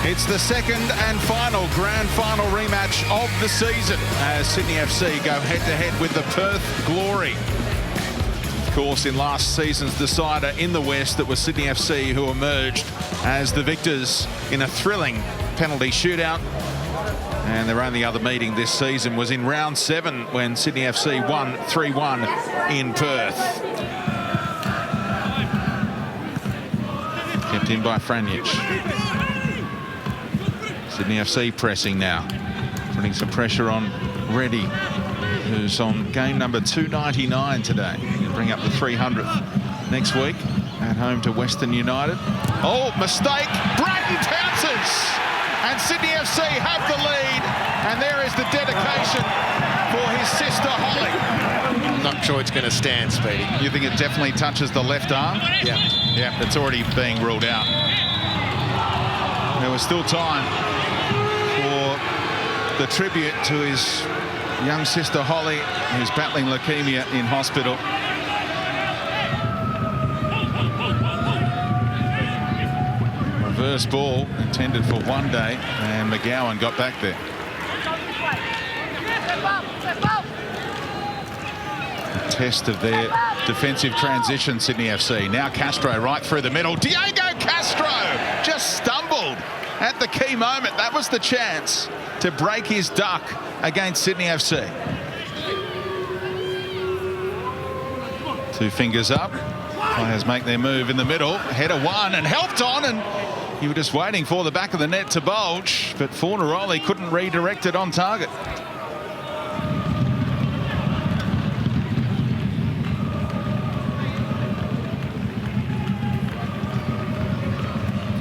It's the second and final grand final rematch of the season as Sydney FC go head-to-head with the Perth Glory. Of course, in last season's decider in the West, it was Sydney FC who emerged as the victors in a thrilling penalty shootout. And their only other meeting this season was in round 7 when Sydney FC won 3-1 in Perth. Kept in by Franjic. Sydney FC pressing now, putting some pressure on Reddy, who's on game number 299 today. He'll bring up the 300th next week at home to Western United. Oh, mistake! Bratton pounces! And Sydney FC have the lead, and there is the dedication for his sister Holly. I'm not sure it's going to stand, Speedy. You think it definitely touches the left arm? Yeah. Yeah, it's already being ruled out. There was still time for the tribute to his young sister Holly, who's battling leukemia in hospital. Reverse ball intended for one day, and McGowan got back there. A test of their defensive transition, Sydney FC. Now Castro right through the middle. Diego Castro just stumbled at the key moment. That was the chance to break his duck against Sydney FC. Two fingers up. Players make their move in the middle. Header one and helped on, and you were just waiting for the back of the net to bulge, but Fornaroli couldn't redirect it on target.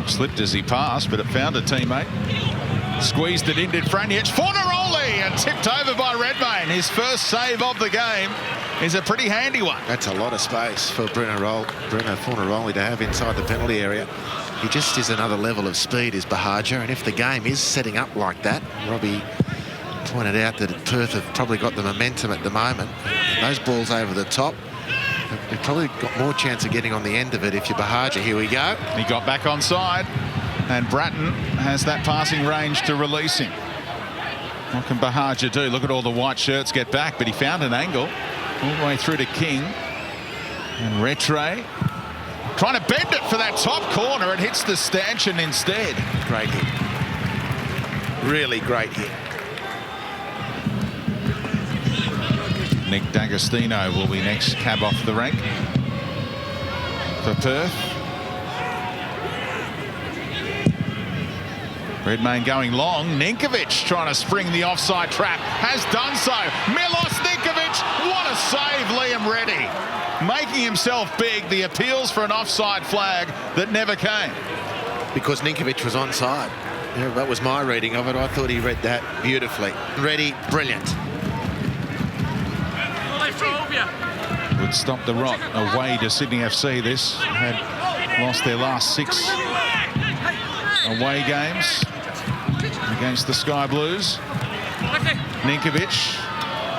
Slipped as he passed, but it found a teammate. Squeezed it in, did Franjic. Fornaroli, and tipped over by Redmayne. His first save of the game is a pretty handy one. That's a lot of space for Bruno Fornaroli to have inside the penalty area. He just is another level of speed, is Bahaja, and if the game is setting up like that, Robbie pointed out that Perth have probably got the momentum at the moment. Those balls over the top, they've probably got more chance of getting on the end of it if you're Bahaja. Here we go. He got back on side, and Bratton has that passing range to release him. What can Bahaja do? Look at all the white shirts get back, but he found an angle all the way through to King. And Rattray trying to bend it for that top corner. It hits the stanchion instead. Great hit. Really great hit. Nick D'Agostino will be next cab off the rank for Perth. Redmayne going long. Ninkovic trying to spring the offside trap. Has done so. Milos Ninkovic. What a save, Liam Reddy. Making himself big. The appeals for an offside flag that never came. Because Ninkovic was onside. Yeah, that was my reading of it. I thought he read that beautifully. Reddy, brilliant. Would stop the rot away to Sydney FC. This had lost their last 6 away games against the Sky Blues. Ninkovic.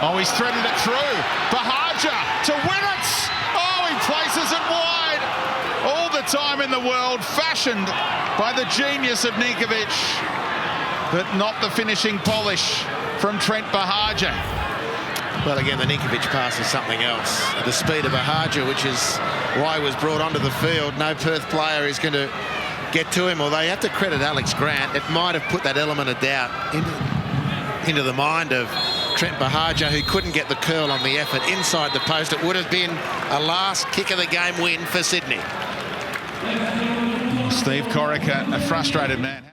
Oh, he's threaded it through. Bahaja to win it. Oh, he places it wide. All the time in the world, fashioned by the genius of Ninkovic, but not the finishing polish from Trent Bahaja. Well, again, the Ninkovic pass is something else. The speed of Bahaja, which is why he was brought onto the field. No Perth player is going to get to him, although you have to credit Alex Grant. It might have put that element of doubt into the mind of Trent Bahaja, who couldn't get the curl on the effort inside the post. It would have been a last kick of the game win for Sydney. Steve Corica, a frustrated man.